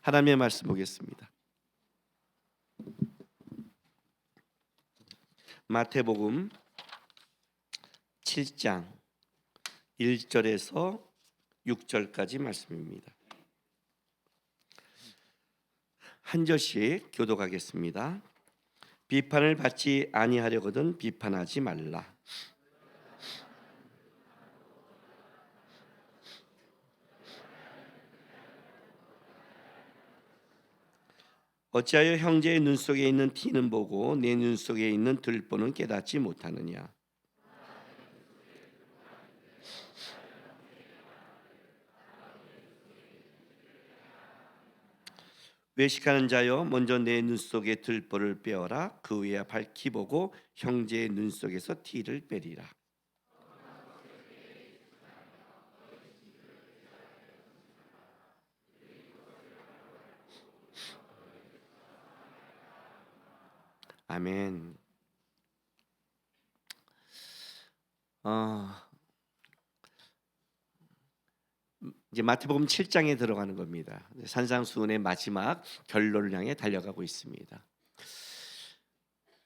하나님의 말씀 보겠습니다. 마태복음 7장 1절에서 6절까지 말씀입니다. 한 절씩 교독하겠습니다. 비판을 받지 아니하려거든 비판하지 말라. 어찌하여 형제의 눈 속에 있는 티는 보고 내 눈 속에 있는 들보는 깨닫지 못하느냐. 외식하는 자여, 먼저 내 눈 속의 들보를 빼어라. 그 후에 밝히 보고 형제의 눈 속에서 티를 빼리라. 아멘. 이제 마태복음 7장에 들어가는 겁니다. 산상수훈의 마지막 결론을 향해 달려가고 있습니다.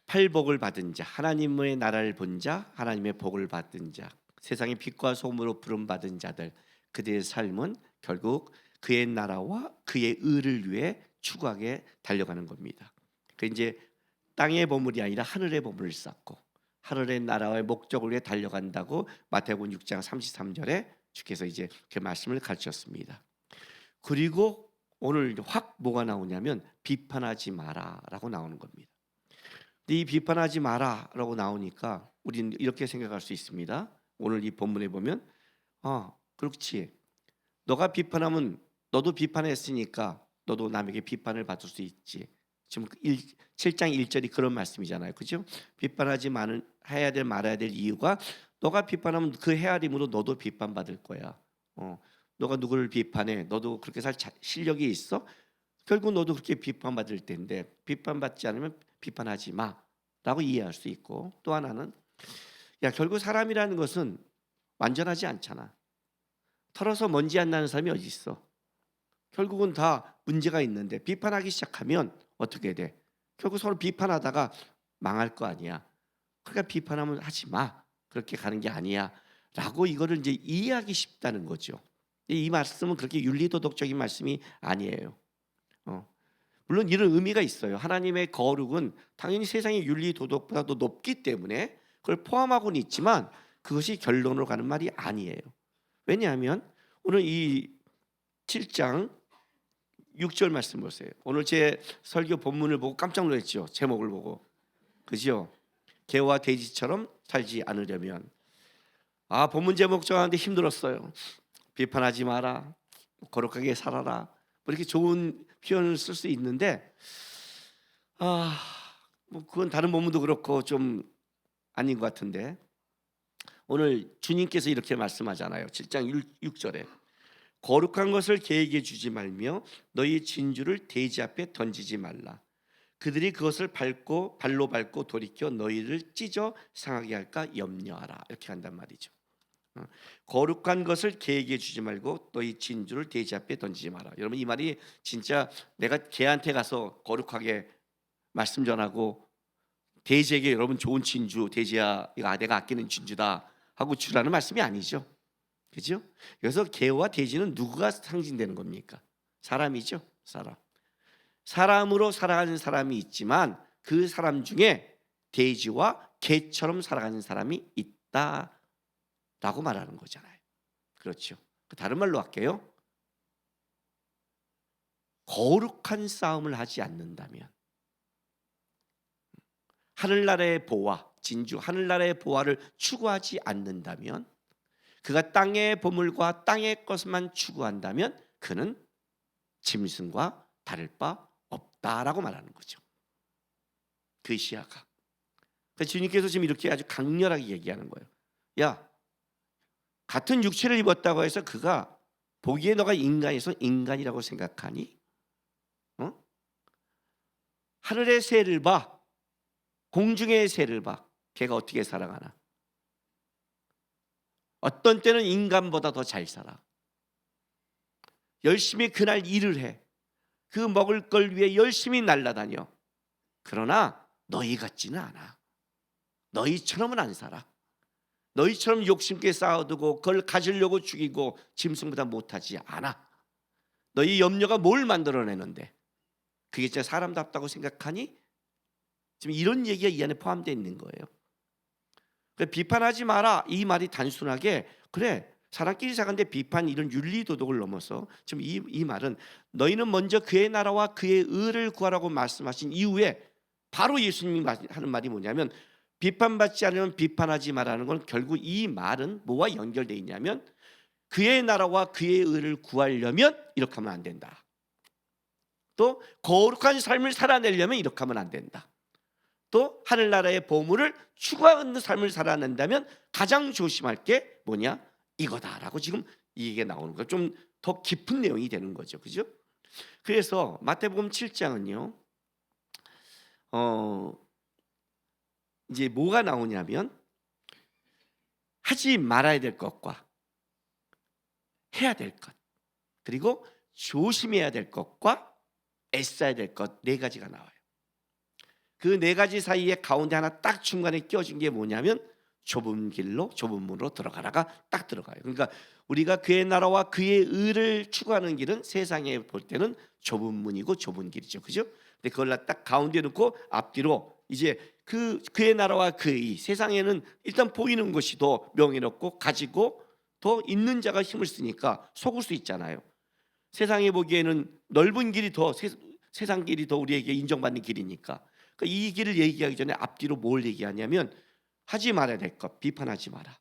팔복을 받은 자, 하나님의 나라를 본 자, 하나님의 복을 받은 자, 세상의 빛과 소금으로 부름 받은 자들, 그들의 삶은 결국 그의 나라와 그의 의를 위해 추구하게 달려가는 겁니다. 그 이제 땅의 보물이 아니라 하늘의 보물을 쌓고 하늘의 나라의 목적을 위해 달려간다고 마태복음 6장 33절에 주께서 이제 그 말씀을 가르쳤습니다. 그리고 오늘 확 뭐가 나오냐면 비판하지 마라라고 나오는 겁니다. 이 비판하지 마라라고 나오니까 우리는 이렇게 생각할 수 있습니다. 오늘 이 본문에 보면 그렇지. 너가 비판하면 너도 비판했으니까 너도 남에게 비판을 받을 수 있지. 지금 7장 1절이 그런 말씀이잖아요. 그죠? 비판하지 해야 될 말아야 될 이유가 너가 비판하면 그 헤아림으로 너도 비판받을 거야. 너가 누구를 비판해? 너도 그렇게 살 실력이 있어? 결국 너도 그렇게 비판받을 텐데 비판받지 않으면 비판하지 마라고 이해할 수 있고, 또 하나는 결국 사람이라는 것은 완전하지 않잖아. 털어서 먼지 안 나는 사람이 어디 있어? 결국은 다 문제가 있는데 비판하기 시작하면 어떻게 돼? 결국 서로 비판하다가 망할 거 아니야. 그러니까 비판하면 하지 마. 그렇게 가는 게 아니야. 라고 이거를 이제 이해하기 쉽다는 거죠. 이 말씀은 그렇게 윤리도덕적인 말씀이 아니에요. 물론 이런 의미가 있어요. 하나님의 거룩은 당연히 세상의 윤리도덕보다도 높기 때문에 그걸 포함하고는 있지만 그것이 결론으로 가는 말이 아니에요. 왜냐하면 오늘 이 7장 6절 말씀 보세요. 오늘 제 설교 본문을 보고 깜짝 놀랐죠. 제목을 보고. 그죠? 개와 돼지처럼 살지 않으려면. 본문 제목 정하는데 힘들었어요. 비판하지 마라. 거룩하게 살아라. 이렇게 좋은 표현을 쓸 수 있는데 그건 다른 본문도 그렇고 좀 아닌 것 같은데, 오늘 주님께서 이렇게 말씀하잖아요. 7장 6절에 거룩한 것을 개에게 주지 말며 너희 진주를 돼지 앞에 던지지 말라. 그들이 그것을 발로 밟고 돌이켜 너희를 찢어 상하게 할까 염려하라. 이렇게 한단 말이죠. 거룩한 것을 개에게 주지 말고 너희 진주를 돼지 앞에 던지지 마라. 여러분, 이 말이 진짜 내가 개한테 가서 거룩하게 말씀 전하고 돼지에게 여러분 좋은 진주, 돼지야 이거 내가 아끼는 진주다 하고 주라는 말씀이 아니죠. 그죠? 그래서 개와 돼지는 누구가 상징되는 겁니까? 사람이죠. 사람으로 살아가는 사람이 있지만 그 사람 중에 돼지와 개처럼 살아가는 사람이 있다라고 말하는 거잖아요. 그렇죠. 다른 말로 할게요. 거룩한 싸움을 하지 않는다면, 하늘나라의 보화, 진주, 하늘나라의 보화를 추구하지 않는다면, 그가 땅의 보물과 땅의 것만 추구한다면 그는 짐승과 다를 바 없다라고 말하는 거죠. 그 시야가. 그래서 주님께서 지금 이렇게 아주 강렬하게 얘기하는 거예요. 야, 같은 육체를 입었다고 해서 그가 보기에 너가 인간에서 인간이라고 생각하니? 하늘의 새를 봐, 공중의 새를 봐. 걔가 어떻게 살아가나? 어떤 때는 인간보다 더 잘 살아. 열심히 그날 일을 해. 그 먹을 걸 위해 열심히 날아다녀. 그러나 너희 같지는 않아. 너희처럼은 안 살아. 너희처럼 욕심있게 쌓아두고 그걸 가지려고 죽이고 짐승보다 못하지 않아. 너희 염려가 뭘 만들어내는데 그게 진짜 사람답다고 생각하니? 지금 이런 얘기가 이 안에 포함되어 있는 거예요. 비판하지 마라 이 말이 단순하게 그래 사람끼리 사는데 비판 이런 윤리도덕을 넘어서 지금 이 말은 너희는 먼저 그의 나라와 그의 의를 구하라고 말씀하신 이후에 바로 예수님이 하는 말이 뭐냐면 비판받지 않으면 비판하지 말라는 건 결국 이 말은 뭐와 연결되어 있냐면 그의 나라와 그의 의를 구하려면 이렇게 하면 안 된다. 또 거룩한 삶을 살아내려면 이렇게 하면 안 된다. 또 하늘나라의 보물을 추구하는 삶을 살아낸다면 가장 조심할 게 뭐냐? 이거다라고 지금 이게 나오는 거예요. 좀 더 깊은 내용이 되는 거죠. 그죠? 그래서 마태복음 7장은요. 이제 뭐가 나오냐면 하지 말아야 될 것과 해야 될 것, 그리고 조심해야 될 것과 애써야 될 것 네 가지가 나와요. 그 네 가지 사이에 가운데 하나 딱 중간에 끼워진 게 뭐냐면 좁은 길로 좁은 문으로 들어가라가 딱 들어가요. 그러니까 우리가 그의 나라와 그의 의를 추구하는 길은 세상에 볼 때는 좁은 문이고 좁은 길이죠. 그죠? 근데 그걸 딱 가운데 놓고 앞뒤로 이제 그의 나라와 그의 세상에는 일단 보이는 것이 더 명예롭고 가지고 더 있는 자가 힘을 쓰니까 속을 수 있잖아요. 세상에 보기에는 넓은 길이 더 세상 길이 더 우리에게 인정받는 길이니까 이 길을 얘기하기 전에 앞뒤로 뭘 얘기하냐면 하지 말아야 될 것 비판하지 마라.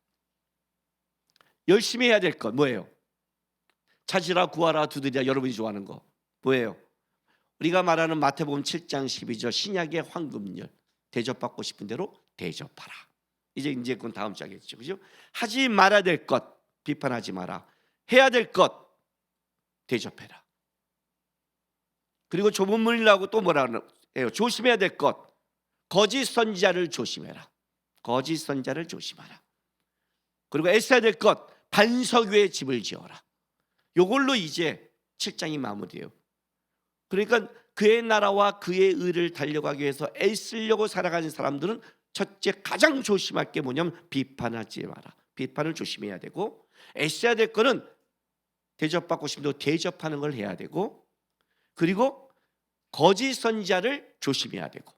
열심히 해야 될 것 뭐예요? 찾으라 구하라 두드리라 여러분이 좋아하는 거 뭐예요? 우리가 말하는 마태복음 7장 12절 신약의 황금률 대접받고 싶은 대로 대접하라. 이제 그건 다음 장이겠죠. 그죠? 하지 말아야 될 것 비판하지 마라. 해야 될 것 대접해라. 그리고 좁은 문이라고 또 뭐라 해요? 조심해야 될 것 거짓 선지자를 조심해라. 거짓 선지자를 조심하라. 그리고 애써야 될 것 반석 위에 집을 지어라. 요걸로 이제 7장이 마무리돼요. 그러니까 그의 나라와 그의 의를 달려가기 위해서 애쓰려고 살아가는 사람들은 첫째 가장 조심할 게 뭐냐면 비판하지 마라. 비판을 조심해야 되고 애써야 될 거는 대접받고 싶은 대로 대접하는 걸 해야 되고 그리고 거짓 선지자를 조심해야 되고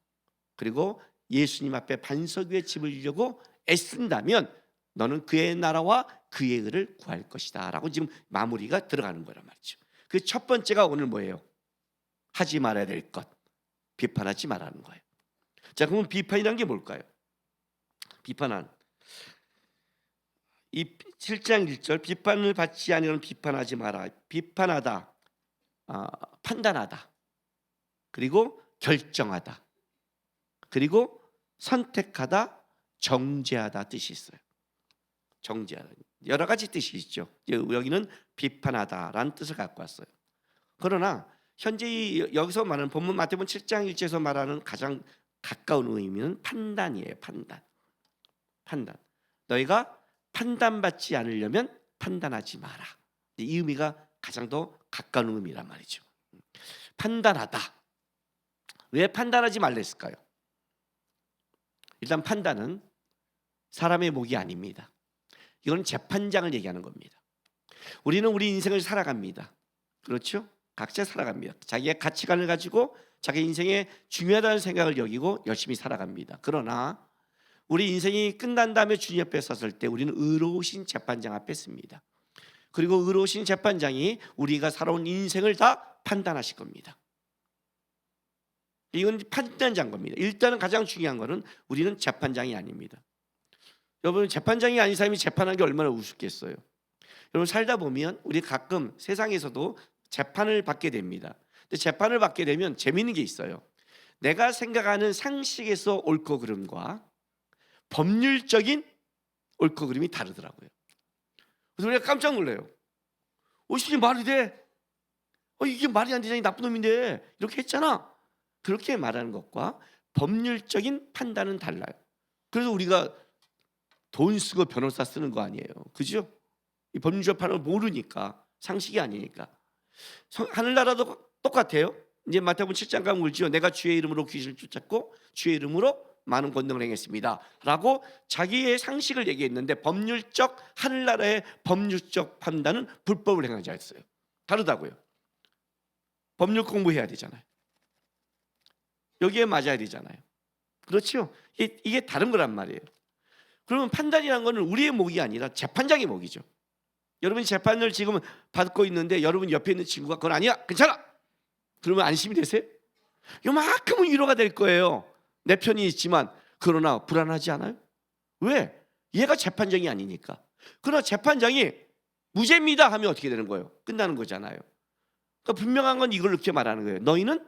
그리고 예수님 앞에 반석 위에 집을 지려고 애쓴다면 너는 그의 나라와 그의 의를 구할 것이다 라고 지금 마무리가 들어가는 거란 말이죠. 그 첫 번째가 오늘 뭐예요? 하지 말아야 될 것 비판하지 말라는 거예요. 자, 그러면 비판이란 게 뭘까요? 비판한 이 7장 1절 비판을 받지 아니하는 비판하지 마라. 비판하다 판단하다 그리고 결정하다 그리고 선택하다 정죄하다 뜻이 있어요. 정죄하다 여러 가지 뜻이 있죠. 여기는 비판하다라는 뜻을 갖고 왔어요. 그러나 현재 여기서 말하는 본문 마태복음 7장 1절에서 말하는 가장 가까운 의미는 판단이에요. 판단. 너희가 판단받지 않으려면 판단하지 마라. 이 의미가 가장 더 가까운 의미란 말이죠. 판단하다. 왜 판단하지 말랬을까요? 일단 판단은 사람의 목이 아닙니다. 이건 재판장을 얘기하는 겁니다. 우리는 우리 인생을 살아갑니다. 그렇죠? 각자 살아갑니다. 자기의 가치관을 가지고 자기 인생에 중요하다는 생각을 여기고 열심히 살아갑니다. 그러나 우리 인생이 끝난 다음에 주님 앞에 섰을 때 우리는 의로우신 재판장 앞에 섭니다. 그리고 의로우신 재판장이 우리가 살아온 인생을 다 판단하실 겁니다. 이건 판단자인 겁니다. 일단은 가장 중요한 것은 우리는 재판장이 아닙니다. 여러분 재판장이 아닌 사람이 재판한 게 얼마나 우습겠어요. 여러분 살다 보면 우리 가끔 세상에서도 재판을 받게 됩니다. 근데 재판을 받게 되면 재미있는 게 있어요. 내가 생각하는 상식에서 옳고 그름과 법률적인 옳고 그름이 다르더라고요. 그래서 우리가 깜짝 놀라요. 이게 말이 돼? 이게 말이 안 되잖아. 나쁜 놈인데 이렇게 했잖아. 그렇게 말하는 것과 법률적인 판단은 달라요. 그래서 우리가 돈 쓰고 변호사 쓰는 거 아니에요. 그죠? 이 법률적 판단을 모르니까 상식이 아니니까. 하늘나라도 똑같아요. 이제 마태복음 7장 가면 울지요. 내가 주의 이름으로 귀신을 쫓았고 주의 이름으로 많은 권능을 행했습니다 라고 자기의 상식을 얘기했는데, 법률적 하늘나라의 법률적 판단은 불법을 행한 자였어요. 다르다고요. 법률 공부해야 되잖아요. 여기에 맞아야 되잖아요. 그렇죠? 이게 다른 거란 말이에요. 그러면 판단이라는 거는 우리의 목이 아니라 재판장의 목이죠. 여러분이 재판을 지금 받고 있는데 여러분 옆에 있는 친구가 그건 아니야, 괜찮아, 그러면 안심이 되세요? 요만큼은 위로가 될 거예요. 내 편이 있지만. 그러나 불안하지 않아요? 왜? 얘가 재판장이 아니니까. 그러나 재판장이 무죄입니다 하면 어떻게 되는 거예요? 끝나는 거잖아요. 그러니까 분명한 건 이걸 이렇게 말하는 거예요. 너희는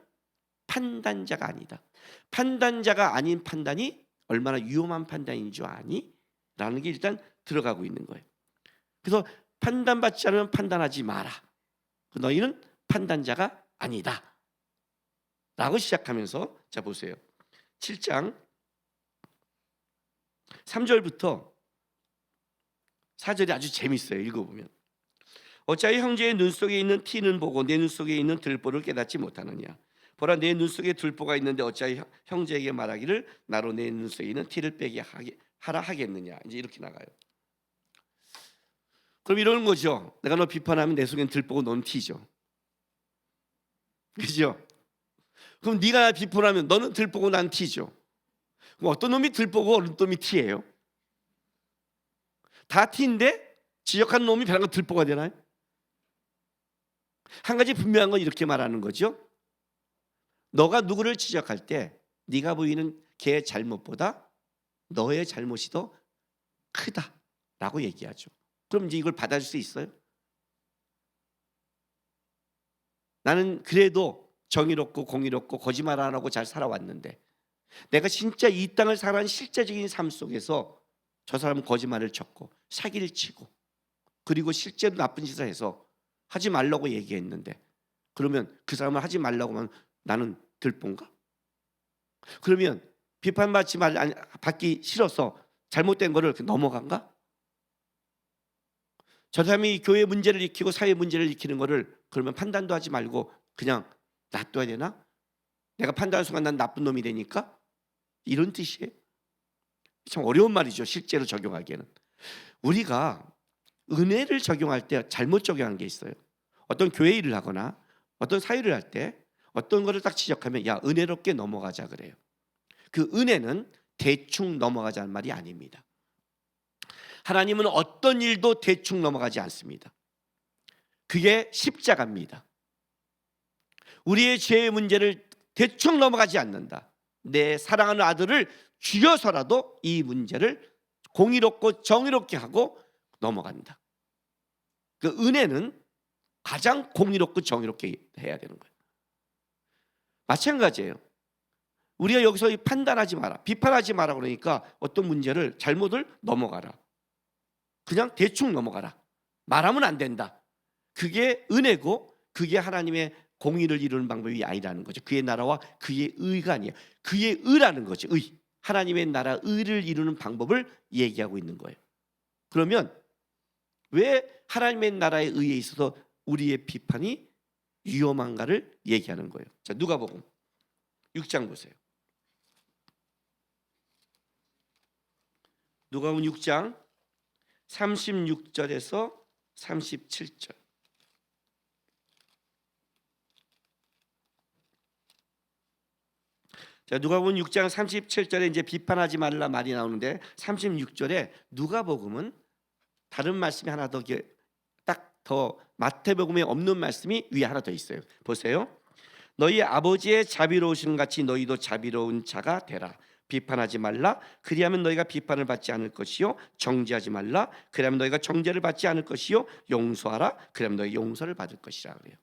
판단자가 아니다. 판단자가 아닌 판단이 얼마나 위험한 판단인 줄 아니? 라는 게 일단 들어가고 있는 거예요. 그래서 판단받지 않으면 판단하지 마라. 너희는 판단자가 아니다 라고 시작하면서, 자 보세요. 7장 3절부터 4절이 아주 재밌어요. 읽어보면, 어찌하여 형제의 눈 속에 있는 티는 보고 내 눈 속에 있는 들보를 깨닫지 못하느냐. 보라, 내 눈 속에 들보가 있는데 어찌하여 형제에게 말하기를 나로 내 눈 속에 있는 티를 빼게 하라 하겠느냐. 이제 이렇게 나가요. 그럼 이러는 거죠. 내가 너 비판하면 내 속엔 들보고 넌 티죠. 그죠? 그럼 네가 나 비판하면 너는 들보고 난 티죠. 그럼 어떤 놈이 들보고 어떤 놈이 티예요? 다 티인데 지적한 놈이 별한 거 들보가 되나요? 한 가지 분명한 건 이렇게 말하는 거죠. 너가 누구를 지적할 때 네가 보이는 걔의 잘못보다 너의 잘못이 더 크다라고 얘기하죠. 그럼 이제 이걸 받아줄 수 있어요? 나는 그래도 정의롭고 공의롭고 거짓말 안 하고 잘 살아왔는데, 내가 진짜 이 땅을 살아가는 실제적인 삶 속에서 저 사람은 거짓말을 쳤고 사기를 치고 그리고 실제로 나쁜 짓을 해서 하지 말라고 얘기했는데, 그러면 그 사람을 하지 말라고 하면 나는 들본가? 그러면 받기 싫어서 잘못된 거를 넘어간가? 저 사람이 교회 문제를 익히고 사회 문제를 익히는 거를 그러면 판단도 하지 말고 그냥 놔둬야 되나? 내가 판단하는 순간 난 나쁜 놈이 되니까? 이런 뜻이에요. 참 어려운 말이죠. 실제로 적용하기에는. 우리가 은혜를 적용할 때 잘못 적용한 게 있어요. 어떤 교회 일을 하거나 어떤 사회를 할 때 어떤 거를 딱 지적하면 야, 은혜롭게 넘어가자 그래요. 그 은혜는 대충 넘어가자는 말이 아닙니다. 하나님은 어떤 일도 대충 넘어가지 않습니다. 그게 십자가입니다. 우리의 죄의 문제를 대충 넘어가지 않는다. 내 사랑하는 아들을 죽여서라도 이 문제를 공의롭고 정의롭게 하고 넘어간다. 그 은혜는 가장 공의롭고 정의롭게 해야 되는 거예요. 마찬가지예요. 우리가 여기서 판단하지 마라, 비판하지 마라 그러니까 어떤 문제를 잘못을 넘어가라, 그냥 대충 넘어가라, 말하면 안 된다. 그게 은혜고 그게 하나님의 공의를 이루는 방법이 아니라는 거죠. 그의 나라와 그의 의가 아니에요. 그의 의라는 거죠. 의. 하나님의 나라 의를 이루는 방법을 얘기하고 있는 거예요. 그러면 왜 하나님의 나라의 의에 있어서 우리의 비판이 위험한가를 얘기하는 거예요. 자, 누가복음 6장 보세요. 누가복음 6장 36절에서 37절. 자, 누가복음 6장 37절에 이제 비판하지 말라 말이 나오는데 36절에 누가복음은 다른 말씀이 하나 더 딱 더 마태복음에 없는 말씀이 위에 하나 더 있어요. 보세요. 너희 아버지의 자비로우신 같이 너희도 자비로운 자가 되라. 비판하지 말라. 그리하면 너희가 비판을 받지 않을 것이요. 정죄하지 말라. 그리하면 너희가 정죄를 받지 않을 것이요. 용서하라. 그리하면 너희 용서를 받을 것이라 그래요.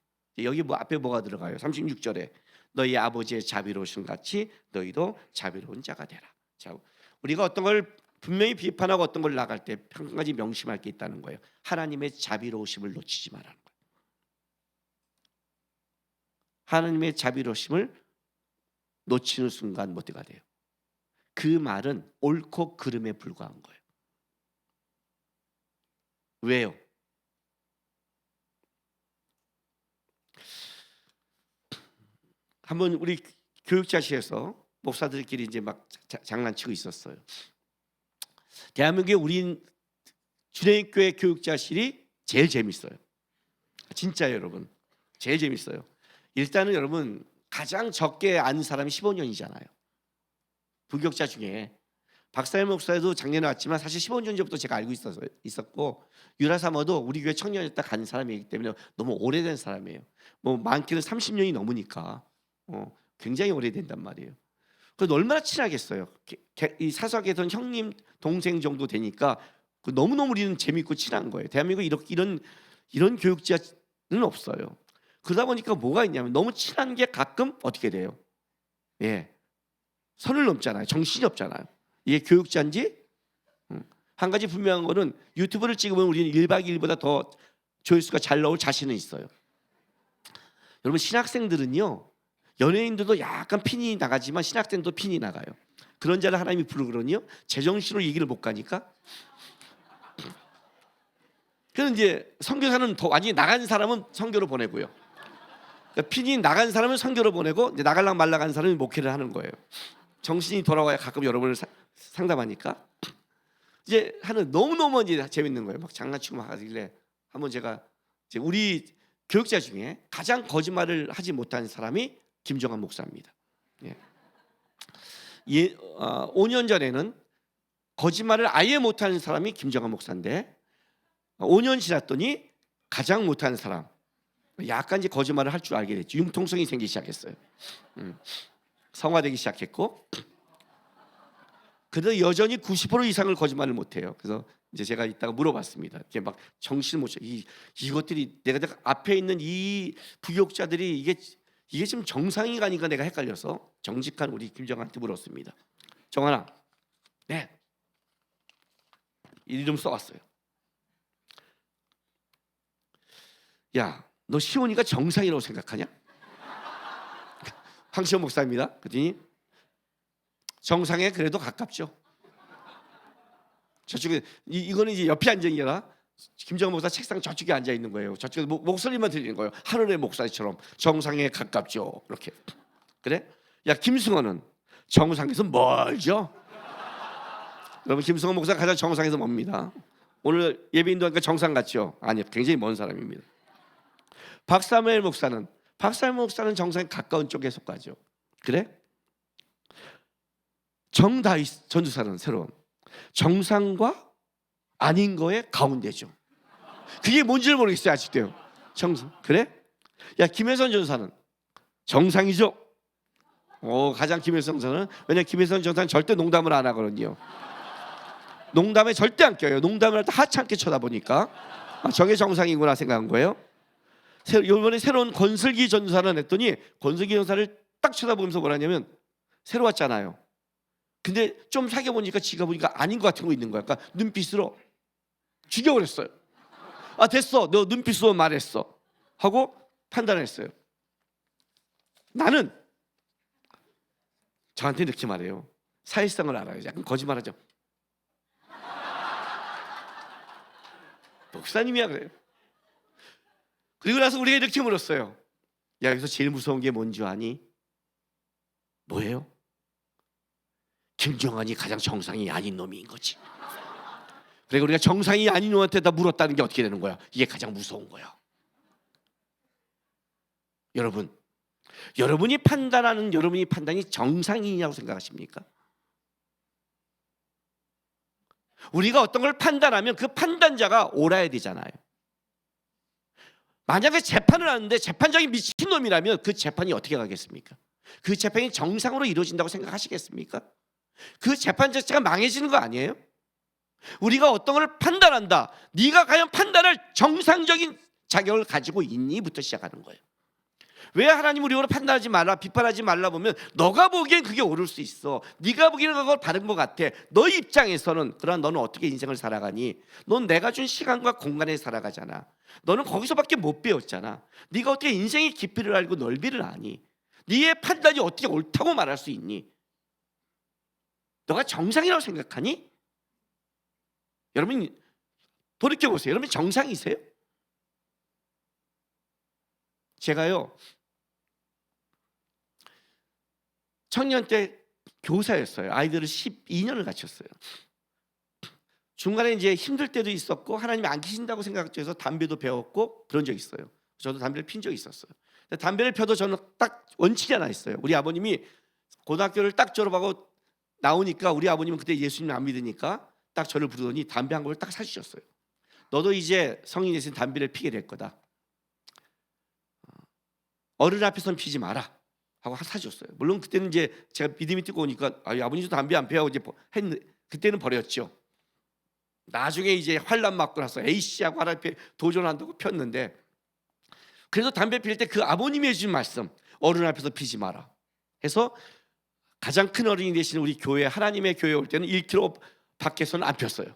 여기 앞에 뭐가 들어가요? 36절에 너희 아버지의 자비로우신 같이 너희도 자비로운 자가 되라. 자, 우리가 어떤 걸 분명히 비판하고 어떤 걸 나갈 때 한 가지 명심할 게 있다는 거예요. 하나님의 자비로우심을 놓치지 말라는 거예요. 하나님의 자비로우심을 놓치는 순간 뭐가 돼요? 그 말은 옳고 그름에 불과한 거예요. 왜요? 한번 우리 교육자실에서 목사들끼리 이제 막 장난치고 있었어요. 대한민국의 우리 주례교회 교육자실이 제일 재밌어요. 진짜 여러분 제일 재밌어요. 일단은 여러분 가장 적게 안 사람이 15년이잖아요. 부교육자 중에 박사님 목사도 작년에 왔지만 사실 15년 전부터 제가 알고 있었고 유라 사모도 우리 교회 청년이었다 간 사람이기 때문에 너무 오래된 사람이에요. 뭐 많게는 30년이 넘으니까 굉장히 오래된단 말이에요. 그래서 얼마나 친하겠어요. 이 사석에선 형님 동생 정도 되니까 너무너무 우리는 재밌고 친한 거예요. 대한민국에 이런 교육자는 없어요. 그러다 보니까 뭐가 있냐면 너무 친한 게 가끔 어떻게 돼요? 예, 선을 넘잖아요. 정신이 없잖아요. 이게 교육자인지 한 가지 분명한 거는 유튜브를 찍으면 우리는 1박 2일보다 더 조회수가 잘 나올 자신은 있어요. 여러분 신학생들은요 연예인들도 약간 핀이 나가지만 신학생도 핀이 나가요. 그런 자를 하나님이 부르거든요. 제정신으로 얘기를 못 가니까. 그래서 이제 선교사는 더 완전히 나간 사람은 선교로 보내고요. 그러니까 핀이 나간 사람은 선교로 보내고 이제 나갈랑 말랑한 사람이 목회를 하는 거예요. 정신이 돌아와야 가끔 여러분을 상담하니까 이제 하는 너무너무 이제 재밌는 거예요. 막 장난치고 막 하길래 한번 제가 이제 우리 교육자 중에 가장 거짓말을 하지 못한 사람이 김정한 목사입니다. 5년 전에는 거짓말을 아예 못하는 사람이 김정한 목사인데 5년 지났더니 가장 못하는 사람 약간 이제 거짓말을 할 줄 알게 됐죠. 융통성이 생기기 시작했어요. 성화되기 시작했고 그래도 여전히 90% 이상을 거짓말을 못해요. 그래서 이제 제가 이따가 물어봤습니다. 이게 막 정신을 못 차려. 이것들이 내가 앞에 있는 이 부교육자들이 이게 지금 정상이가 아닌가 내가 헷갈려서 정직한 우리 김정한테 물었습니다. 정한아, 네, 이름 써왔어요. 야, 너 시온이가 정상이라고 생각하냐? 황시원 목사입니다. 그랬더니 정상에 그래도 가깝죠. 저쪽에 이거는 이제 옆에 앉아 있느라 김정은 목사 책상 저쪽에 앉아 있는 거예요. 저쪽에 목소리만 들리는 거예요. 하늘의 목사처럼 정상에 가깝죠. 이렇게. 그래? 야, 김승원은 정상에서 멀죠. 여러분 김승원 목사 가장 정상에서 멉니다. 오늘 예배 인도하니까 정상 같죠? 아니요, 굉장히 먼 사람입니다. 박사무엘 목사는 정상에 가까운 쪽에 속하죠. 그래? 정다윗 전도사는 새로운 정상과 아닌 거의 가운데죠. 그게 뭔지를 모르겠어요 아직도요. 정상. 그래? 야, 김혜선 전도사는 정상이죠. 가장 김혜선 전도사는 왜냐 김혜선 전도사는 절대 농담을 안 하거든요. 농담에 절대 안 껴요. 농담을 할 때 하찮게 쳐다보니까 저게 정상이구나 생각한 거예요. 이번에 새로운 권슬기 전도사는 했더니 권슬기 전도사를 딱 쳐다보면서 뭐라냐면 새로 왔잖아요. 근데 좀 사귀어 보니까 지가 보니까 아닌 것 같은 거 있는 거야. 그러니까 눈빛으로 죽여버렸어요. 아, 됐어, 너 눈빛으로 말했어 하고 판단했어요. 나는 저한테 이렇게 말해요. 사회성을 알아요. 약간 거짓말하죠. 목사님이야 그래요. 그리고 나서 우리가 이렇게 물었어요. 야, 여기서 제일 무서운 게 뭔지 아니? 뭐예요? 김정한이 가장 정상이 아닌 놈인 거지. 그리고 우리가 정상이 아닌 놈한테 다 물었다는 게 어떻게 되는 거야? 이게 가장 무서운 거야. 여러분이 판단하는 여러분이 판단이 정상이냐고 생각하십니까? 우리가 어떤 걸 판단하면 그 판단자가 옳아야 되잖아요. 만약에 재판을 하는데 재판장이 미친놈이라면 그 재판이 어떻게 가겠습니까? 그 재판이 정상으로 이루어진다고 생각하시겠습니까? 그 재판 자체가 망해지는 거 아니에요? 우리가 어떤 걸 판단한다. 네가 과연 판단할 정상적인 자격을 가지고 있니?부터 시작하는 거예요. 왜 하나님 우리로 판단하지 말라, 비판하지 말라 보면 너가 보기엔 그게 옳을 수 있어. 네가 보기에는 그걸 바른 것 같아. 너 입장에서는. 그러나 너는 어떻게 인생을 살아가니? 넌 내가 준 시간과 공간에 살아가잖아. 너는 거기서밖에 못 배웠잖아. 네가 어떻게 인생의 깊이를 알고 넓이를 아니? 네의 판단이 어떻게 옳다고 말할 수 있니? 너가 정상이라고 생각하니? 여러분 돌이켜보세요. 여러분 정상이세요? 제가요 청년 때 교사였어요. 아이들을 12년을 가르쳤어요. 중간에 이제 힘들 때도 있었고 하나님이 안 계신다고 생각해서 담배도 배웠고 그런 적이 있어요. 저도 담배를 핀 적이 있었어요. 근데 담배를 펴도 저는 딱 원칙이 하나 있어요. 우리 아버님이 고등학교를 딱 졸업하고 나오니까 우리 아버님은 그때 예수님을 안 믿으니까 딱 저를 부르더니 담배 한 걸을 딱 사주셨어요. 너도 이제 성인이 됐으니 담배를 피게 될 거다. 어른 앞에서는 피지 마라 하고 사주셨어요. 물론 그때는 이제 제가 믿음이 뜨거우니까 아버님도 담배 안 피하고 이제 그때는 버렸죠. 나중에 이제 환란 맞고 나서 A씨하고 하나님 앞에 도전한다고 폈는데, 그래서 담배 필 때 그 아버님이 해주신 말씀, 어른 앞에서 피지 마라 해서 가장 큰 어른이 되시는 우리 교회, 하나님의 교회 올 때는 1km 밖에서는 안 폈어요.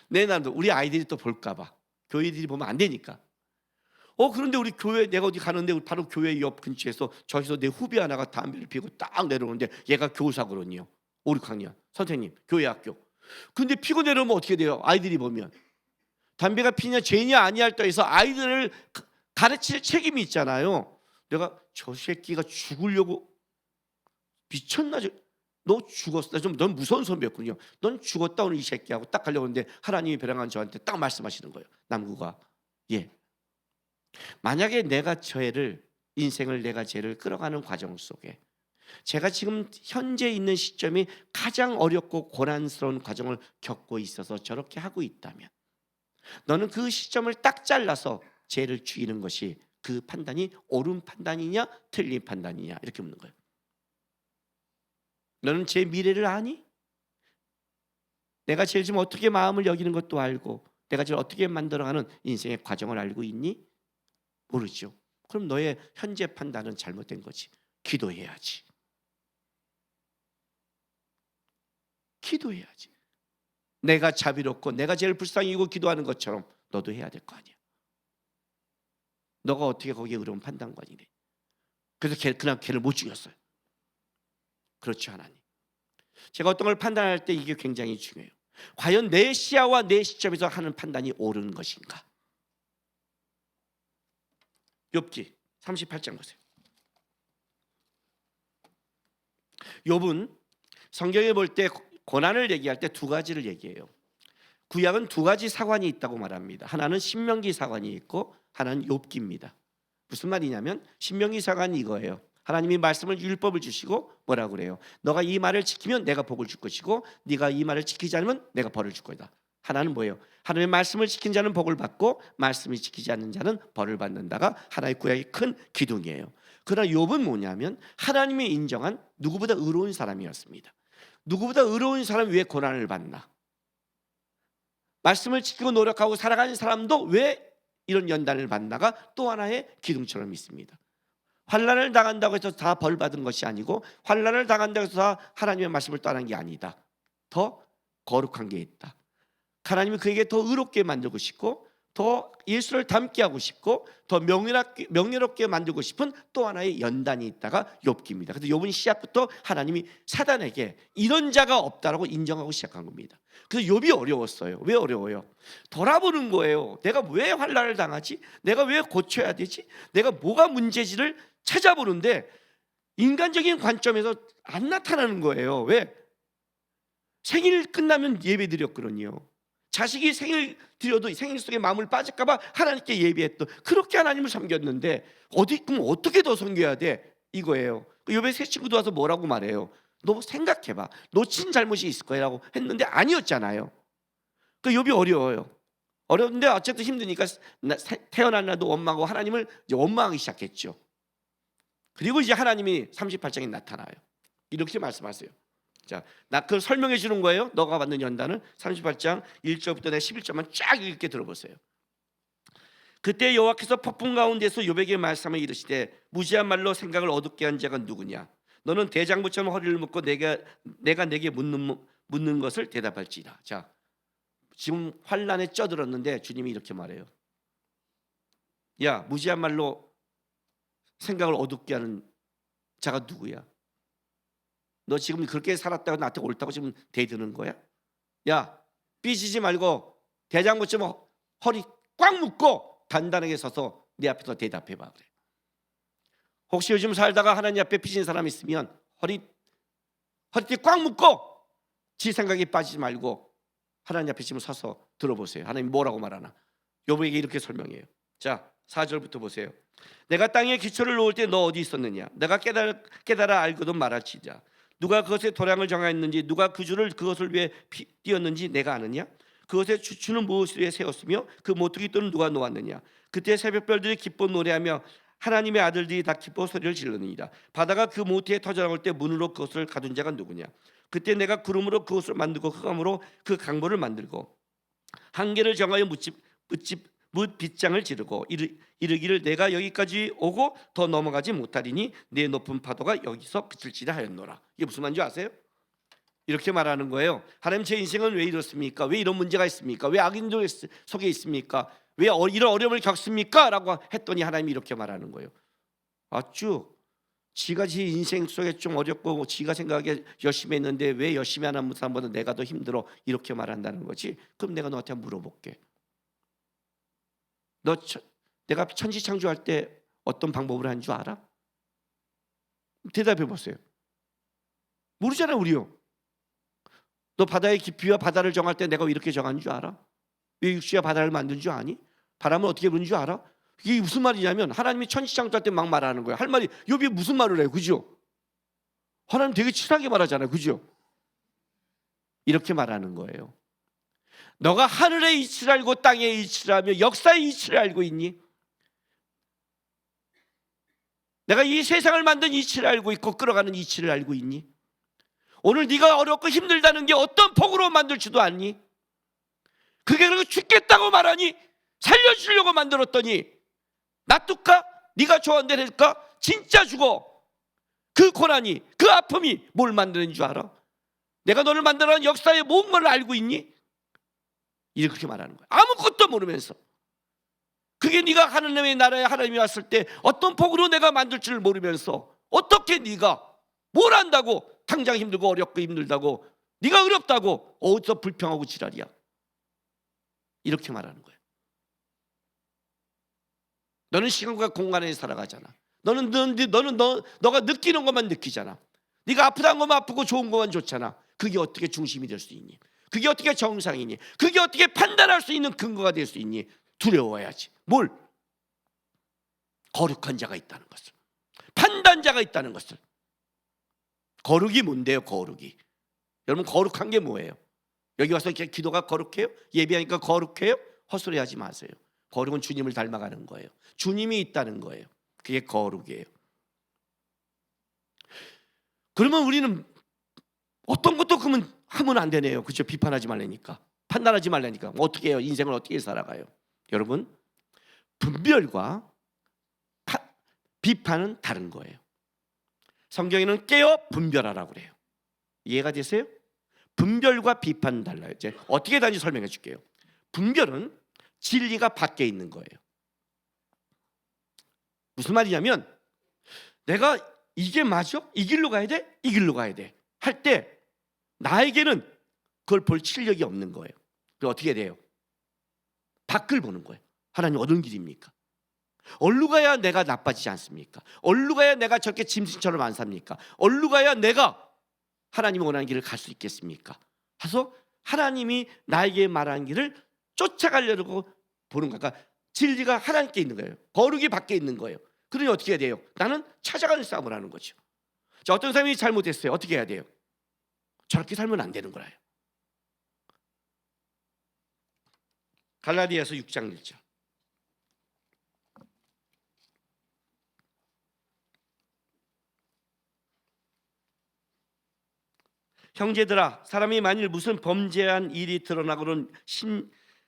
내 나도 우리 아이들이 또 볼까 봐, 교회들이 보면 안 되니까. 그런데 우리 교회, 내가 어디 가는데 바로 교회 옆 근처에서 저기서 내 후배 하나가 담배를 피고 딱 내려오는데, 얘가 교사거든요. 5, 6학년 선생님, 교회 학교. 근데 피고 내려오면 어떻게 돼요? 아이들이 보면 담배가 피냐 죄냐 아니냐 할 때에서 아이들을 가르칠 책임이 있잖아요. 내가 저 새끼가 죽으려고 미쳤나? 너 죽었어. 넌 무서운 선배였군요. 넌 죽었다 오늘 이 새끼하고 딱 가려고 하는데 하나님이 배랑한 저한테 딱 말씀하시는 거예요. 남구가 만약에 내가 인생을 내가 죄를 끌어가는 과정 속에 제가 지금 현재 있는 시점이 가장 어렵고 고난스러운 과정을 겪고 있어서 저렇게 하고 있다면, 너는 그 시점을 딱 잘라서 죄를 죽이는 것이 그 판단이 옳은 판단이냐 틀린 판단이냐 이렇게 묻는 거예요. 너는 제 미래를 아니? 내가 제일 지금 어떻게 마음을 여기는 것도 알고 내가 제일 어떻게 만들어가는 인생의 과정을 알고 있니? 모르죠. 그럼 너의 현재 판단은 잘못된 거지. 기도해야지. 기도해야지. 내가 자비롭고 내가 제일 불쌍히 여기고 기도하는 것처럼 너도 해야 될 거 아니야. 너가 어떻게 거기에 의로운 판단관이래. 그래서 그냥 걔를 못 죽였어요. 그렇죠, 하나님. 제가 어떤 걸 판단할 때 이게 굉장히 중요해요. 과연 내 시야와 내 시점에서 하는 판단이 옳은 것인가? 욥기 38장 보세요. 욥은 성경에 볼 때 고난을 얘기할 때 두 가지를 얘기해요. 구약은 두 가지 사관이 있다고 말합니다. 하나는 신명기 사관이 있고 하나는 욥기입니다. 무슨 말이냐면 신명기 사관이 이거예요. 하나님이 말씀을 율법을 주시고 뭐라고 그래요? 너가 이 말을 지키면 내가 복을 줄 것이고 네가 이 말을 지키지 않으면 내가 벌을 줄 거다. 하나는 뭐예요? 하나님의 말씀을 지킨 자는 복을 받고 말씀을 지키지 않는 자는 벌을 받는다가 하나의 구약의 큰 기둥이에요. 그러나 욥은 뭐냐면 하나님이 인정한 누구보다 의로운 사람이었습니다. 누구보다 의로운 사람이 왜 고난을 받나? 말씀을 지키고 노력하고 살아가는 사람도 왜 이런 연단을 받나가 또 하나의 기둥처럼 있습니다. 환난을 당한다고 해서 다 벌 받은 것이 아니고 환난을 당한다고 해서 다 하나님의 말씀을 떠난 게 아니다. 더 거룩한 게 있다. 하나님이 그에게 더 의롭게 만들고 싶고 더 예수를 닮게 하고 싶고 더 명예롭게 만들고 싶은 또 하나의 연단이 있다가 욥기입니다. 그래서 욥은 시작부터 하나님이 사단에게 이런 자가 없다라고 인정하고 시작한 겁니다. 그래서 욥이 어려웠어요. 왜 어려워요? 돌아보는 거예요. 내가 왜 환난을 당하지? 내가 왜 고쳐야 되지? 내가 뭐가 문제지를 찾아보는데 인간적인 관점에서 안 나타나는 거예요. 왜? 생일 끝나면 예배 드렸거든요. 자식이 생일 드려도 생일 속에 마음을 빠질까 봐 하나님께 예배했던, 그렇게 하나님을 섬겼는데 그럼 어떻게 더 섬겨야 돼? 이거예요. 욥의 세 친구도 와서 뭐라고 말해요? 너 생각해봐. 놓친 잘못이 있을 거야 라고 했는데 아니었잖아요. 그 욥이 어려워요. 어려운데 어쨌든 힘드니까 태어난 날도 원망하고 하나님을 이제 원망하기 시작했죠. 그리고 이제 하나님이 38장에 나타나요. 이렇게 말씀하세요. 자, 나 그걸 설명해 주는 거예요. 너가 받는 연단을 38장 1절부터 내 11절만 쫙 읽게 들어보세요. 그때 여호와께서 폭풍 가운데서 욥에게 말씀을 이르시되 무지한 말로 생각을 어둡게 한 자가 누구냐? 너는 대장부처럼 허리를 묶고 내가 내게 묻는 것을 대답할지라. 자, 지금 환난에 쪄들었는데 주님이 이렇게 말해요. 야, 무지한 말로 생각을 어둡게 하는 자가 누구야? 너 지금 그렇게 살았다고 나한테 옳다고 지금 대드는 거야? 야, 삐지지 말고 대장부처럼 허리 꽉 묶고 단단하게 서서 내 앞에서 대답해봐 그래. 혹시 요즘 살다가 하나님 앞에 빚진 사람 있으면 허리띠 꽉 묶고 지 생각에 빠지지 말고 하나님 앞에 지금 서서 들어보세요. 하나님 뭐라고 말하나? 욥에게 이렇게 설명해요. 자, 4절부터 보세요. 내가 땅에 기초를 놓을 때 너 어디 있었느냐? 내가 깨달아 알고도 말할지자. 누가 그것의 도량을 정하였는지, 누가 그 줄을 그것을 위해 띄었는지 내가 아느냐? 그것의 주추는 무엇을 위해 세웠으며 그 모퉁이 돌은 누가 놓았느냐? 그때 새벽별들이 기뻐 노래하며 하나님의 아들들이 다 기뻐 소리를 지르느니라. 바다가 그 모태에 터져나올 때 문으로 그것을 가둔 자가 누구냐? 그때 내가 구름으로 그것을 만들고 흑암으로 그 강보를 만들고 한계를 정하여 뭇 빗장을 지르고 이르기를 내가 여기까지 오고 더 넘어가지 못하리니 내 높은 파도가 여기서 그칠지라 하였노라. 이게 무슨 말인지 아세요? 이렇게 말하는 거예요. 하나님, 제 인생은 왜 이렇습니까? 왜 이런 문제가 있습니까? 왜 악인들 속에 있습니까? 왜 이런 어려움을 겪습니까? 라고 했더니 하나님이 이렇게 말하는 거예요. 아주 지가 지 인생 속에 좀 어렵고 지가 생각하기에 열심히 했는데 왜 열심히 하는 사람보다 내가 더 힘들어? 이렇게 말한다는 거지. 그럼 내가 너한테 물어볼게. 내가 천지창조할 때 어떤 방법을 한 줄 알아? 대답해 보세요. 모르잖아, 우리요. 너 바다의 깊이와 바다를 정할 때 내가 왜 이렇게 정한 줄 알아? 왜 육지와 바다를 만든 줄 아니? 바람을 어떻게 부는 줄 알아? 이게 무슨 말이냐면 하나님이 천지창조할 때 막 말하는 거예요. 할 말이 욥이 무슨 말을 해요? 그죠? 하나님 되게 칠하게 말하잖아요. 그죠? 이렇게 말하는 거예요. 너가 하늘의 이치를 알고 땅의 이치를 알며 역사의 이치를 알고 있니? 내가 이 세상을 만든 이치를 알고 있고 끌어가는 이치를 알고 있니? 오늘 네가 어렵고 힘들다는 게 어떤 폭으로 만들지도 않니? 그게 그렇게 죽겠다고 말하니 살려주려고 만들었더니 놔둘까? 네가 좋아하는 대로 할까? 진짜 죽어. 그 고난이, 그 아픔이 뭘 만드는 줄 알아? 내가 너를 만들어낸 역사의 모든 걸 알고 있니? 이렇게 말하는 거야. 아무것도 모르면서. 그게 네가 하나님의 나라에 하나님이 왔을 때 어떤 폭으로 내가 만들지를 모르면서 어떻게 네가 뭘 안다고 당장 힘들고 어렵고 힘들다고 네가 어렵다고 어디서 불평하고 지랄이야. 이렇게 말하는 거예요. 너는 시간과 공간에 살아가잖아. 너가 느끼는 것만 느끼잖아. 네가 아프다는 것만 아프고 좋은 것만 좋잖아. 그게 어떻게 중심이 될 수 있니? 그게 어떻게 정상이니? 그게 어떻게 판단할 수 있는 근거가 될 수 있니? 두려워야지. 뭘? 거룩한 자가 있다는 것을, 판단자가 있다는 것을. 거룩이 뭔데요? 거룩이. 여러분, 거룩한 게 뭐예요? 여기 와서 이렇게 기도가 거룩해요? 예배하니까 거룩해요? 헛소리하지 마세요. 거룩은 주님을 닮아가는 거예요. 주님이 있다는 거예요. 그게 거룩이에요. 그러면 우리는 어떤 것도 그러면 하면 안 되네요. 그렇죠? 비판하지 말라니까, 판단하지 말라니까. 어떻게 해요? 인생을 어떻게 살아가요? 여러분, 분별과 비판은 다른 거예요. 성경에는 깨어 분별하라고 그래요. 이해가 되세요? 분별과 비판은 달라요. 이제 어떻게 다른지 설명해 줄게요. 분별은 진리가 밖에 있는 거예요. 무슨 말이냐면 내가 이게 맞아? 이 길로 가야 돼? 이 길로 가야 돼? 할 때 나에게는 그걸 볼 실력이 없는 거예요. 그럼 어떻게 돼요? 밖을 보는 거예요. 하나님 어떤 길입니까? 어디로 가야 내가 나빠지지 않습니까? 어디로 가야 내가 저렇게 짐승처럼 안 삽니까? 어디로 가야 내가 하나님이 원하는 길을 갈 수 있겠습니까? 그래서 하나님이 나에게 말하는 길을 쫓아가려고 보는 거예요. 그러니까 진리가 하나님께 있는 거예요. 거룩이 밖에 있는 거예요. 그러니 어떻게 해야 돼요? 나는 찾아가는 싸움을 하는 거죠. 자, 어떤 사람이 잘못했어요. 어떻게 해야 돼요? 저렇게 살면 안 되는 거예요. 갈라디아서 6장 1절. 형제들아, 사람이 만일 무슨 범죄한 일이 드러나고는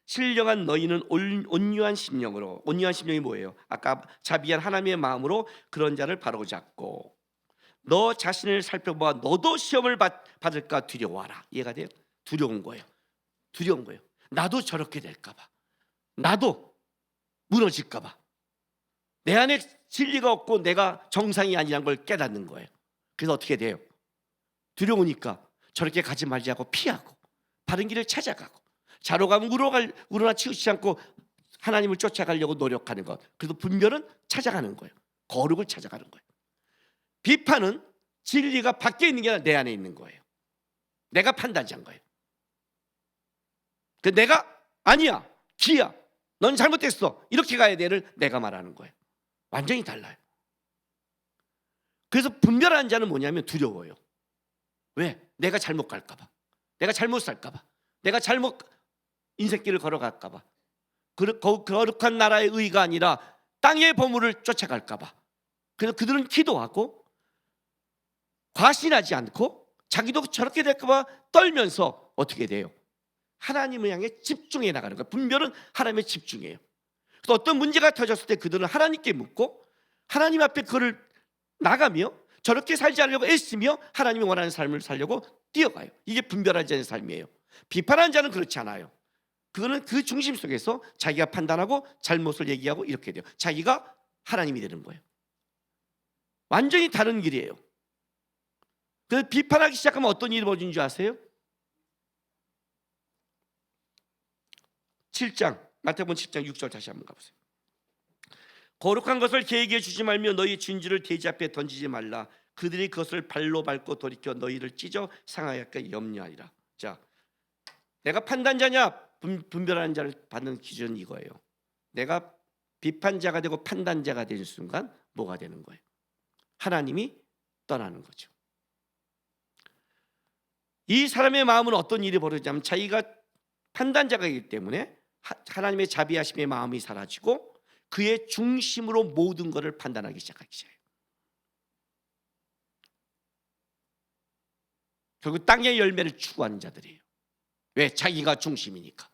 신령한 너희는 온유한 심령으로, 온유한 심령이 뭐예요? 아까 자비한 하나님의 마음으로 그런 자를 바로 잡고 너 자신을 살펴봐 너도 시험을 받을까 두려워하라. 이해가 돼요? 두려운 거예요. 두려운 거예요. 나도 저렇게 될까 봐, 나도 무너질까 봐, 내 안에 진리가 없고 내가 정상이 아니라는 걸 깨닫는 거예요. 그래서 어떻게 돼요? 두려우니까 저렇게 가지 말자고 피하고 바른 길을 찾아가고, 자로 가면 우러나 치우치지 않고 하나님을 쫓아가려고 노력하는 것. 그래서 분별은 찾아가는 거예요. 거룩을 찾아가는 거예요. 비판은 진리가 밖에 있는 게 아니라 내 안에 있는 거예요. 내가 판단자인 거예요. 내가 아니야, 기야, 넌 잘못됐어, 이렇게 가야 돼를 내가 말하는 거예요. 완전히 달라요. 그래서 분별하는 자는 뭐냐면 두려워요. 왜? 내가 잘못 갈까 봐, 내가 잘못 살까 봐, 내가 잘못 인생길을 걸어갈까 봐, 거룩한 나라의 의가 아니라 땅의 보물을 쫓아갈까 봐. 그래서 그들은 기도하고 과신하지 않고 자기도 저렇게 될까 봐 떨면서 어떻게 돼요? 하나님을 향해 집중해 나가는 거예요. 분별은 하나님의 집중이에요. 그래서 어떤 문제가 터졌을 때 그들은 하나님께 묻고 하나님 앞에 그를 나가며 저렇게 살지 않으려고 애쓰며 하나님이 원하는 삶을 살려고 뛰어가요. 이게 분별하지 않은 삶이에요. 비판하는 자는 그렇지 않아요. 그거는 그 중심 속에서 자기가 판단하고 잘못을 얘기하고 이렇게 돼요. 자기가 하나님이 되는 거예요. 완전히 다른 길이에요. 그 비판하기 시작하면 어떤 일이 벌어지는 줄 아세요? 7장 마태복음 10장 6절 다시 한번 가보세요. 거룩한 것을 계획해 주지 말며 너희 진주를 돼지 앞에 던지지 말라. 그들이 그것을 발로 밟고 돌이켜 너희를 찢어 상하게 할까 염려하리라. 자, 내가 판단자냐 분별하는 자를 받는 기준은 이거예요. 내가 비판자가 되고 판단자가 되는 순간 뭐가 되는 거예요? 하나님이 떠나는 거죠. 이 사람의 마음은 어떤 일이 벌어지냐면 자기가 판단자가이기 때문에 하나님의 자비하심의 마음이 사라지고 그의 중심으로 모든 것을 판단하기 시작하기 시작해요. 결국 땅의 열매를 추구하는 자들이에요. 왜? 자기가 중심이니까.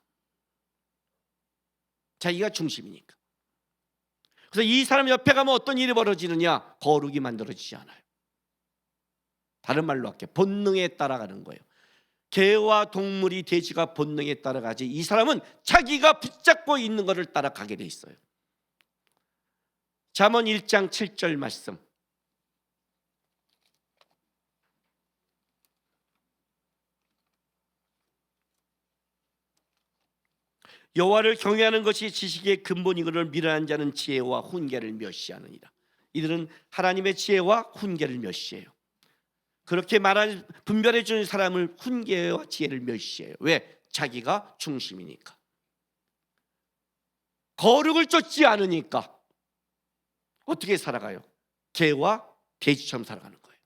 자기가 중심이니까. 그래서 이 사람 옆에 가면 어떤 일이 벌어지느냐? 거룩이 만들어지지 않아요. 다른 말로 할게요. 본능에 따라가는 거예요. 개와 동물이 돼지가 본능에 따라가지 이 사람은 자기가 붙잡고 있는 것을 따라가게 돼 있어요. 잠언 1장 7절 말씀. 여호와를 경외하는 것이 지식의 근본이거늘 미련한 자는 지혜와 훈계를 멸시하느니라. 이들은 하나님의 지혜와 훈계를 멸시해요. 그렇게 말하는 분별해 주는 사람을 훈계와 지혜를 멸시해요. 왜? 자기가 중심이니까. 거룩을 쫓지 않으니까 어떻게 살아가요? 개와 돼지처럼 살아가는 거예요.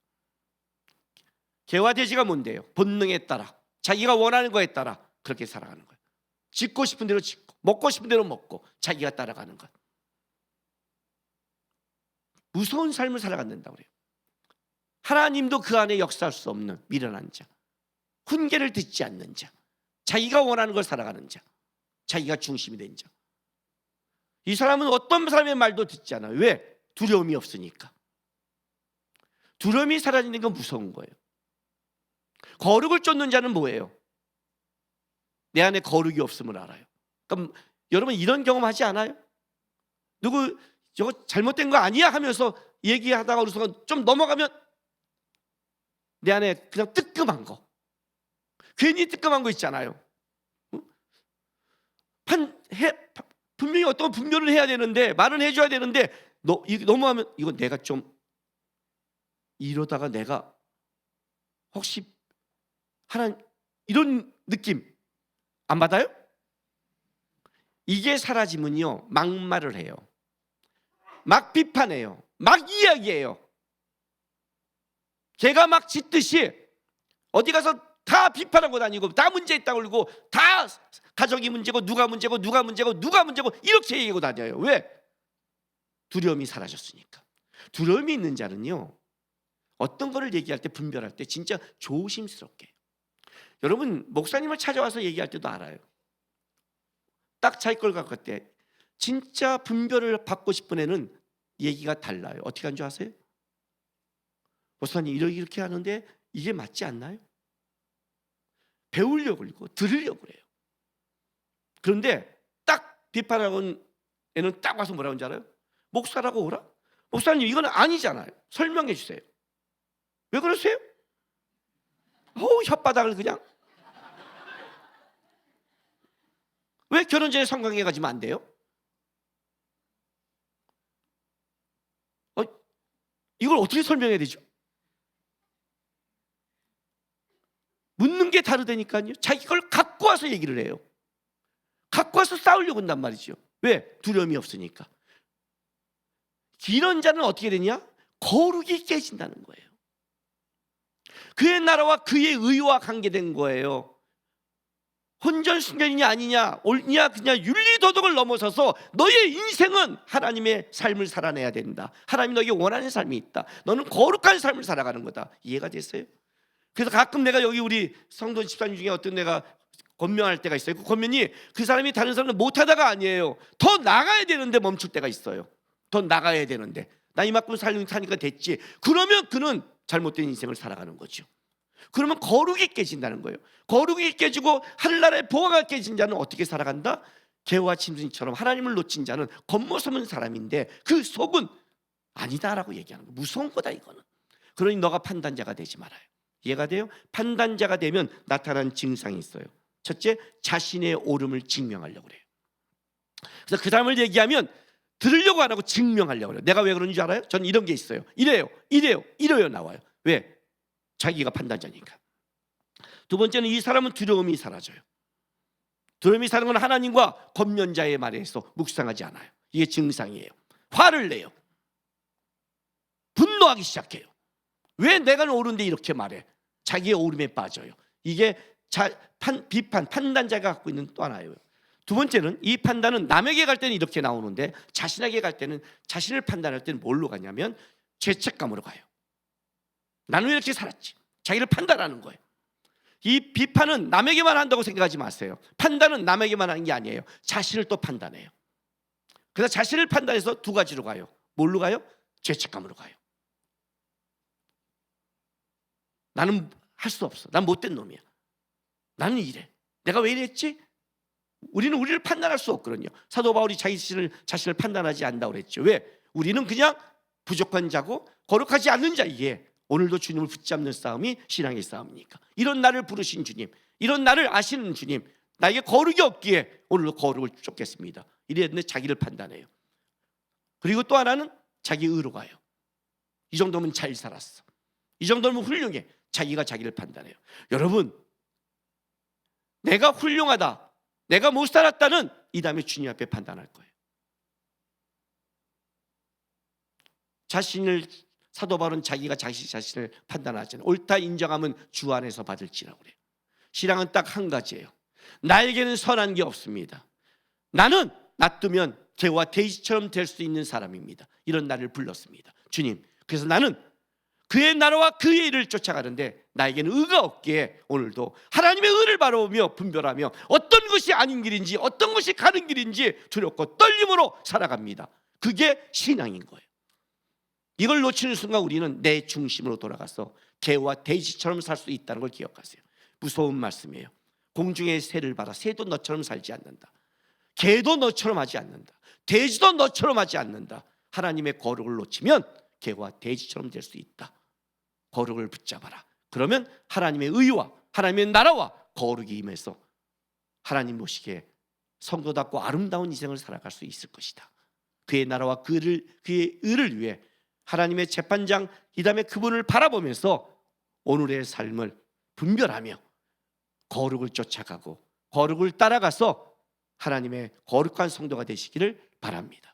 개와 돼지가 뭔데요? 본능에 따라 자기가 원하는 거에 따라 그렇게 살아가는 거예요. 짓고 싶은 대로 짓고 먹고 싶은 대로 먹고 자기가 따라가는 것. 무서운 삶을 살아간다고 그래요. 하나님도 그 안에 역사할 수 없는 미련한 자, 훈계를 듣지 않는 자, 자기가 원하는 걸 살아가는 자, 자기가 중심이 된 자. 이 사람은 어떤 사람의 말도 듣지 않아요. 왜? 두려움이 없으니까. 두려움이 사라지는 건 무서운 거예요. 거룩을 쫓는 자는 뭐예요? 내 안에 거룩이 없음을 알아요. 그럼 여러분 이런 경험하지 않아요? 누구 저거 잘못된 거 아니야 하면서 얘기하다가 우리가 좀 넘어가면 내 안에 그냥 뜨끔한 거, 괜히 뜨끔한 거 있잖아요. 분명히 어떤 분별을 해야 되는데 말은 해줘야 되는데 넘어가면 이거 내가 좀 이러다가 내가 혹시 하나님 이런 느낌 안 받아요? 이게 사라지면요 막말을 해요. 막 비판해요. 막 이야기해요. 걔가 막 짖듯이 어디 가서 다 비판하고 다니고 다 문제 있다고 그러고 다 가족이 문제고 누가 문제고 누가 문제고 누가 문제고 이렇게 얘기하고 다녀요. 왜? 두려움이 사라졌으니까. 두려움이 있는 자는요 어떤 거를 얘기할 때 분별할 때 진짜 조심스럽게. 여러분 목사님을 찾아와서 얘기할 때도 알아요. 딱 자기 걸 갖고 때 진짜 분별을 받고 싶은 애는 얘기가 달라요. 어떻게 하는 줄 아세요? 목사님 이렇게 하는데 이게 맞지 않나요? 배우려고 그러고 들으려고 그래요. 그런데 딱 비판하는 애는 딱 와서 뭐라고 하는지 알아요? 목사라고 오라? 목사님 이건 아니잖아요. 설명해 주세요. 왜 그러세요? 혓바닥을 그냥. 왜 결혼 전에 성관계 가지면 안 돼요? 이걸 어떻게 설명해야 되죠? 묻는 게 다르다니까요. 자기 걸 갖고 와서 얘기를 해요. 갖고 와서 싸우려고 한단 말이죠. 왜? 두려움이 없으니까. 이런 자는 어떻게 되냐? 거룩이 깨진다는 거예요. 그의 나라와 그의 의와 관계된 거예요. 혼전순결이냐 아니냐 옳냐 그냥 윤리도덕을 넘어서서 너의 인생은 하나님의 삶을 살아내야 된다. 하나님이 너에게 원하는 삶이 있다. 너는 거룩한 삶을 살아가는 거다. 이해가 됐어요? 그래서 가끔 내가 여기 우리 성도 집사님 중에 어떤 내가 권면할 때가 있어요. 그 권면이 그 사람이 다른 사람을 못하다가 아니에요. 더 나가야 되는데 멈출 때가 있어요. 더 나가야 되는데 나 이만큼 사니까 됐지. 그러면 그는 잘못된 인생을 살아가는 거죠. 그러면 거룩이 깨진다는 거예요. 거룩이 깨지고 하늘나라의 보화가 깨진 자는 어떻게 살아간다? 개와 짐승처럼 하나님을 놓친 자는 겉모습은 사람인데 그 속은 아니다라고 얘기하는 거예요. 무서운 거다 이거는. 그러니 너가 판단자가 되지 말아요. 이해가 돼요? 판단자가 되면 나타난 증상이 있어요. 첫째, 자신의 옳음을 증명하려고 그래요. 그래서 그 사람을 얘기하면 들으려고 안 하고 증명하려고 그래요. 내가 왜 그런지 알아요? 저는 이런 게 있어요. 이래요 나와요. 왜? 자기가 판단자니까. 두 번째는 이 사람은 두려움이 사라져요. 두려움이 사는 건 하나님과 권면자의 말에서 묵상하지 않아요. 이게 증상이에요. 화를 내요. 분노하기 시작해요. 왜 내가 옳은데 이렇게 말해? 자기의 옳음에 빠져요. 이게 비판, 판단자가 갖고 있는 또 하나예요. 두 번째는 이 판단은 남에게 갈 때는 이렇게 나오는데 자신에게 갈 때는 자신을 판단할 때는 뭘로 가냐면 죄책감으로 가요. 나는 왜 이렇게 살았지? 자기를 판단하는 거예요. 이 비판은 남에게만 한다고 생각하지 마세요. 판단은 남에게만 하는 게 아니에요. 자신을 또 판단해요. 그래서 자신을 판단해서 두 가지로 가요. 뭘로 가요? 죄책감으로 가요. 나는 할 수 없어. 난 못된 놈이야. 나는 이래. 내가 왜 이랬지? 우리는 우리를 판단할 수 없거든요. 사도 바울이 자신을 판단하지 않는다고 그랬죠. 왜? 우리는 그냥 부족한 자고 거룩하지 않는 자이기에 오늘도 주님을 붙잡는 싸움이 신앙의 싸움이니까. 이런 나를 부르신 주님, 이런 나를 아시는 주님, 나에게 거룩이 없기에 오늘도 거룩을 쫓겠습니다. 이랬는데 자기를 판단해요. 그리고 또 하나는 자기 의로 가요. 이 정도면 잘 살았어. 이 정도면 훌륭해. 자기가 자기를 판단해요. 여러분, 내가 훌륭하다, 내가 못 살았다는 이 다음에 주님 앞에 판단할 거예요. 사도 바울은 자기가 자신을 판단하잖아요. 옳다 인정하면 주 안에서 받을지라고 그래요. 신앙은 딱 한 가지예요. 나에게는 선한 게 없습니다. 나는 놔두면 개와 돼지처럼 될 수 있는 사람입니다. 이런 나를 불렀습니다. 주님, 그래서 나는 그의 나라와 그의 일을 쫓아가는데 나에게는 의가 없기에 오늘도 하나님의 의를 바라보며 분별하며 어떤 것이 아닌 길인지 어떤 것이 가는 길인지 두렵고 떨림으로 살아갑니다. 그게 신앙인 거예요. 이걸 놓치는 순간 우리는 내 중심으로 돌아가서 개와 돼지처럼 살 수 있다는 걸 기억하세요. 무서운 말씀이에요. 공중의 새를 봐라. 새도 너처럼 살지 않는다. 개도 너처럼 하지 않는다. 돼지도 너처럼 하지 않는다. 하나님의 거룩을 놓치면 개와 돼지처럼 될 수 있다. 거룩을 붙잡아라. 그러면 하나님의 의와 하나님의 나라와 거룩이 임해서 하나님 보시기에 성도답고 아름다운 인생을 살아갈 수 있을 것이다. 그의 나라와 그의 의를 위해 하나님의 재판장 이 다음에 그분을 바라보면서 오늘의 삶을 분별하며 거룩을 쫓아가고 거룩을 따라가서 하나님의 거룩한 성도가 되시기를 바랍니다.